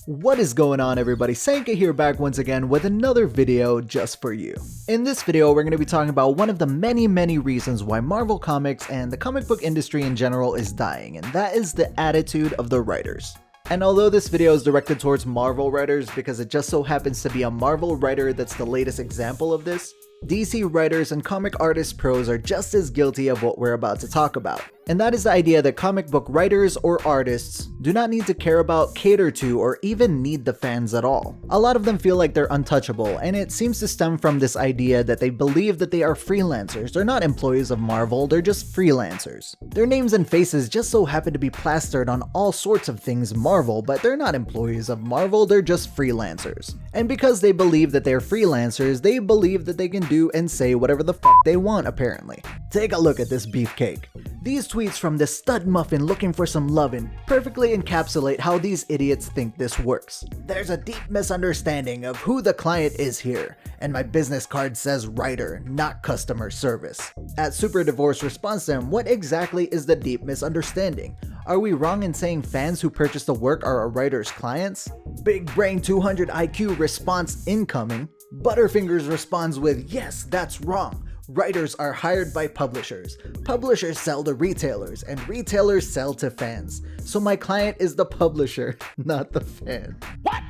What is going on, everybody? Xaenca here, back once again with another video just for you. In this video, we're going to be talking about one of the many reasons why Marvel Comics and the comic book industry in general is dying, and that is the attitude of the writers. And although this video is directed towards Marvel writers because it just so happens to be a Marvel writer that's the latest example of this, DC writers and comic artist pros are just as guilty of what we're about to talk about. And that is the idea that comic book writers or artists do not need to care about, cater to, or even need the fans at all. A lot of them feel like they're untouchable, and it seems to stem from this idea that they believe that they are freelancers. They're not employees of Marvel, they're just freelancers. Their names and faces just so happen to be plastered on all sorts of things Marvel, but they're not employees of Marvel, they're just freelancers. And because they believe that they're freelancers, they believe that they can do and say whatever the fuck they want, apparently. Take a look at this beefcake. These tweets from this stud muffin looking for some lovin' perfectly encapsulate how these idiots think this works. There's a deep misunderstanding of who the client is here, and my business card says writer, not customer service. At Super Divorce responds to him, what exactly is the deep misunderstanding? Are we wrong in saying fans who purchase the work are a writer's clients? Big Brain 200 IQ response incoming. Butterfingers responds with, yes, that's wrong. Writers are hired by publishers. Publishers sell to retailers, and retailers sell to fans. So my client is the publisher, not the fan. What?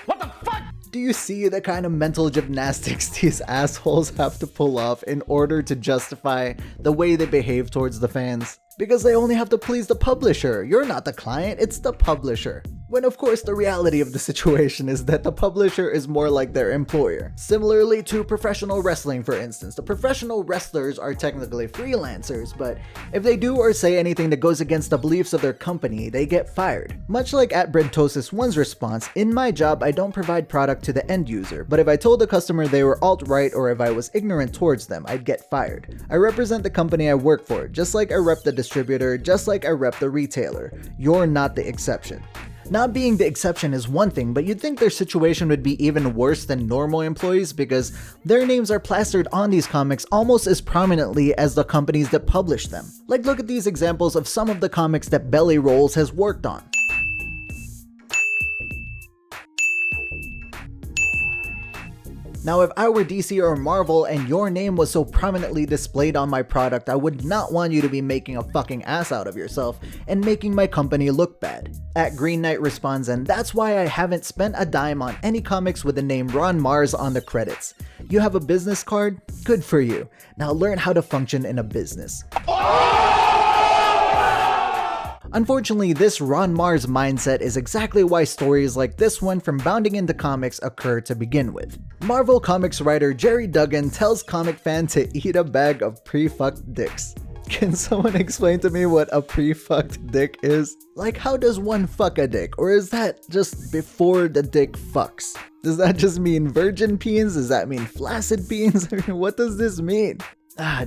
What the fuck? Do you see the kind of mental gymnastics these assholes have to pull off in order to justify the way they behave towards the fans? Because they only have to please the publisher. You're not the client, it's the publisher. When of course the reality of the situation is that the publisher is more like their employer. Similarly to professional wrestling, for instance. The professional wrestlers are technically freelancers, but if they do or say anything that goes against the beliefs of their company, they get fired. Much like at Brentosis1's response, in my job I don't provide product to the end user, but if I told the customer they were alt-right or if I was ignorant towards them, I'd get fired. I represent the company I work for, just like I rep the distributor, just like I rep the retailer. You're not the exception. Not being the exception is one thing, but you'd think their situation would be even worse than normal employees because their names are plastered on these comics almost as prominently as the companies that publish them. Like, look at these examples of some of the comics that Belly Rolls has worked on. Now, if I were DC or Marvel and your name was so prominently displayed on my product, I would not want you to be making a fucking ass out of yourself and making my company look bad. At Green Knight responds, and that's why I haven't spent a dime on any comics with the name Ron Mars on the credits. You have a business card? Good for you. Now learn how to function in a business. Unfortunately, this Ron Mars mindset is exactly why stories like this one from Bounding into Comics occur to begin with. Marvel Comics writer Gerry Duggan tells comic fan to eat a bag of pre-fucked dicks. Can someone explain to me what a pre-fucked dick is? Like, how does one fuck a dick? Or is that just before the dick fucks? Does that just mean virgin peens? Does that mean flaccid peens? I mean, what does this mean?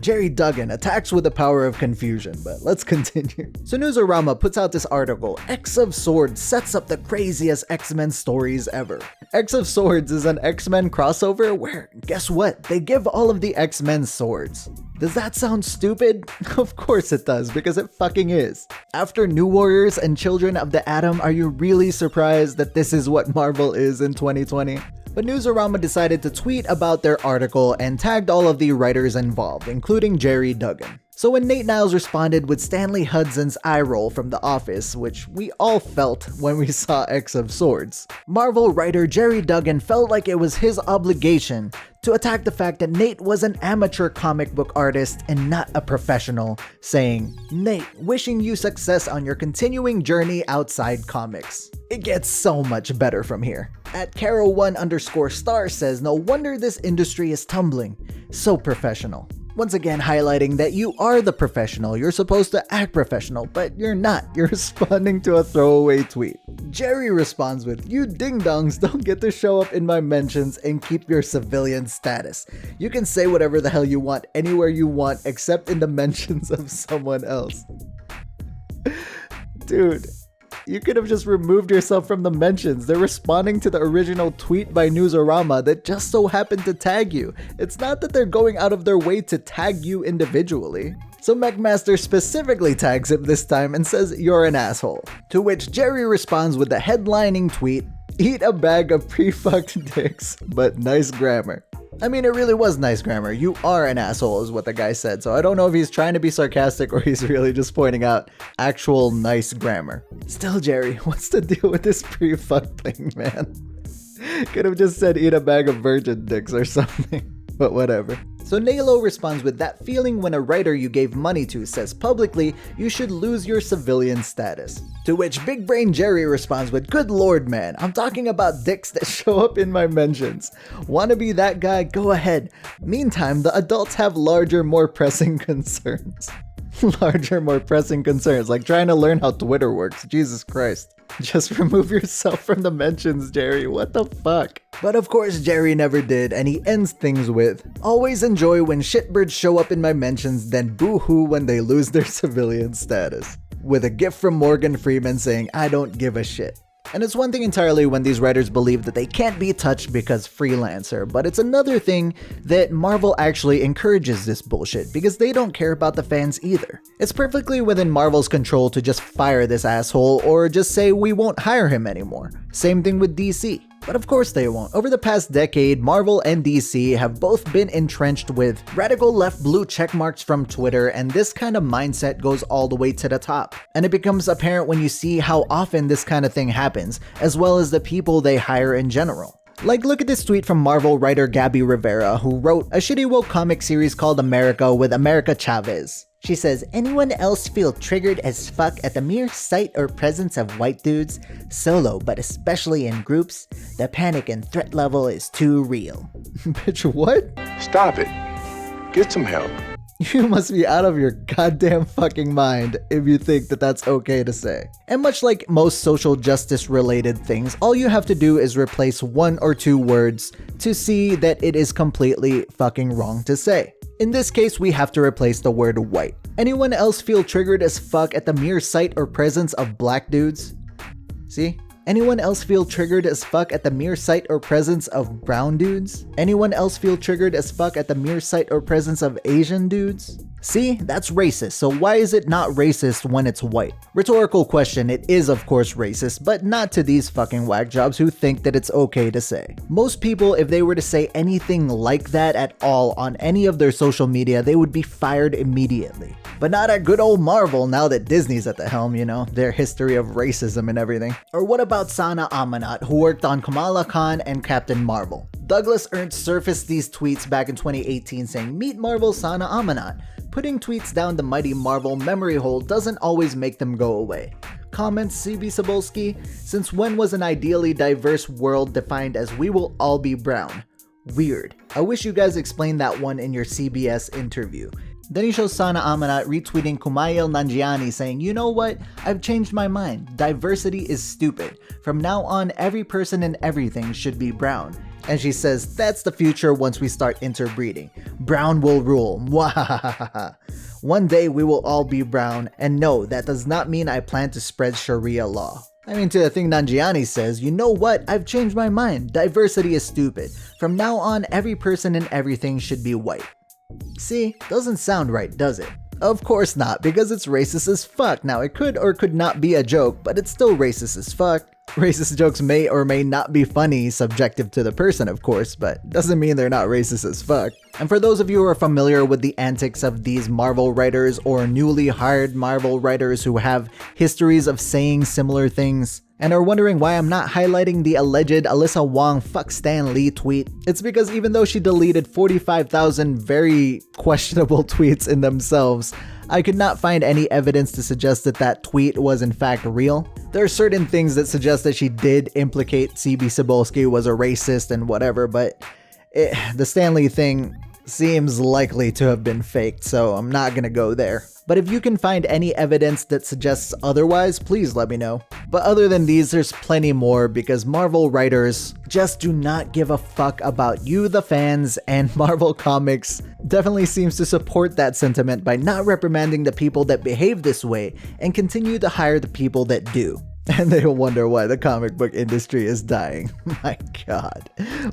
Gerry Duggan attacks with the power of confusion, but let's continue. So Newsarama puts out this article, X of Swords sets up the craziest X-Men stories ever. X of Swords is an X-Men crossover where, guess what, they give all of the X-Men swords. Does that sound stupid? Of course it does, because it fucking is. After New Warriors and Children of the Atom, are you really surprised that this is what Marvel is in 2020? But Newsarama decided to tweet about their article and tagged all of the writers involved, including Gerry Duggan. So when Nate Niles responded with Stanley Hudson's eye roll from The Office, which we all felt when we saw X of Swords, Marvel writer Gerry Duggan felt like it was his obligation to attack the fact that Nate was an amateur comic book artist and not a professional, saying, "Nate, wishing you success on your continuing journey outside comics." It gets so much better from here. At Carol1_star says, no wonder this industry is tumbling. So professional. Once again highlighting that you are the professional, you're supposed to act professional, but you're not, you're responding to a throwaway tweet. Gerry responds with, you ding-dongs don't get to show up in my mentions and keep your civilian status. You can say whatever the hell you want anywhere you want except in the mentions of someone else. Dude. You could have just removed yourself from the mentions. They're responding to the original tweet by Newsarama that just so happened to tag you. It's not that they're going out of their way to tag you individually. So Mechmaster specifically tags him this time and says, "You're an asshole." To which Gerry responds with the headlining tweet, "Eat a bag of pre-fucked dicks, but nice grammar." I mean, it really was nice grammar. "You are an asshole" is what the guy said, so I don't know if he's trying to be sarcastic or he's really just pointing out actual nice grammar. Still, Gerry, what's the deal with this pre-fuck thing, man? Could have just said eat a bag of virgin dicks or something, but whatever. So Nalo responds with, "That feeling when a writer you gave money to says publicly you should lose your civilian status." To which Big Brain Gerry responds with, "Good lord, man, I'm talking about dicks that show up in my mentions. Wanna be that guy? Go ahead. Meantime, the adults have larger, more pressing concerns." Larger, more pressing concerns, like trying to learn how Twitter works. Jesus Christ. Just remove yourself from the mentions, Gerry. What the fuck? But of course, Gerry never did, and he ends things with, "Always enjoy when shitbirds show up in my mentions, then boo-hoo when they lose their civilian status." With a gift from Morgan Freeman saying, "I don't give a shit." And it's one thing entirely when these writers believe that they can't be touched because freelancer, but it's another thing that Marvel actually encourages this bullshit because they don't care about the fans either. It's perfectly within Marvel's control to just fire this asshole or just say we won't hire him anymore. Same thing with DC. But of course they won't. Over the past decade, Marvel and DC have both been entrenched with radical left blue checkmarks from Twitter, and this kind of mindset goes all the way to the top. And it becomes apparent when you see how often this kind of thing happens, as well as the people they hire in general. Like, look at this tweet from Marvel writer Gabi Rivera, who wrote a shitty woke comic series called America with America Chavez. She says, "Anyone else feel triggered as fuck at the mere sight or presence of white dudes? Solo, but especially in groups, the panic and threat level is too real." Bitch, what? Stop it. Get some help. You must be out of your goddamn fucking mind if you think that that's okay to say. And much like most social justice related things, all you have to do is replace one or two words to see that it is completely fucking wrong to say. In this case, we have to replace the word white. Anyone else feel triggered as fuck at the mere sight or presence of black dudes? See? Anyone else feel triggered as fuck at the mere sight or presence of brown dudes? Anyone else feel triggered as fuck at the mere sight or presence of Asian dudes? See, that's racist, so why is it not racist when it's white? Rhetorical question, it is of course racist, but not to these fucking whack jobs who think that it's okay to say. Most people, if they were to say anything like that at all on any of their social media, they would be fired immediately. But not at good old Marvel now that Disney's at the helm, you know, their history of racism and everything. Or what about Sana Amanat, who worked on Kamala Khan and Captain Marvel? Douglas Ernst surfaced these tweets back in 2018 saying, "Meet Marvel Sana Amanat. Putting tweets down the mighty Marvel memory hole doesn't always make them go away." Comments CB Cebulski, "Since when was an ideally diverse world defined as we will all be brown? Weird. I wish you guys explained that one in your CBS interview." Then he shows Sana Amanat retweeting Kumail Nanjiani saying, "You know what? I've changed my mind. Diversity is stupid. From now on, every person and everything should be brown." And she says, "That's the future once we start interbreeding. Brown will rule. Mwahahaha. One day we will all be brown, and no, that does not mean I plan to spread Sharia law." I mean, to the thing Nanjiani says, "You know what? I've changed my mind. Diversity is stupid. From now on, every person and everything should be white." See, doesn't sound right, does it? Of course not, because it's racist as fuck. Now, it could or could not be a joke, but it's still racist as fuck. Racist jokes may or may not be funny, subjective to the person, of course, but doesn't mean they're not racist as fuck. And for those of you who are familiar with the antics of these Marvel writers or newly hired Marvel writers who have histories of saying similar things, and are wondering why I'm not highlighting the alleged Alyssa Wong fuck Stan Lee tweet, it's because even though she deleted 45,000 very questionable tweets in themselves, I could not find any evidence to suggest that that tweet was in fact real. There are certain things that suggest that she did implicate CB Cebulski was a racist and whatever, but the Stan Lee thing seems likely to have been faked, so I'm not gonna go there. But if you can find any evidence that suggests otherwise, please let me know. But other than these, there's plenty more because Marvel writers just do not give a fuck about you, the fans, and Marvel Comics definitely seems to support that sentiment by not reprimanding the people that behave this way and continue to hire the people that do. And they'll wonder why the comic book industry is dying. My god.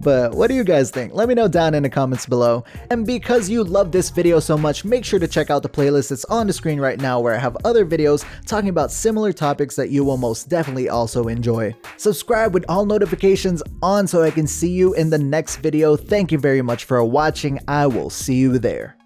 But what do you guys think? Let me know down in the comments below. And because you love this video so much, make sure to check out the playlist that's on the screen right now where I have other videos talking about similar topics that you will most definitely also enjoy. Subscribe with all notifications on so I can see you in the next video. Thank you very much for watching. I will see you there.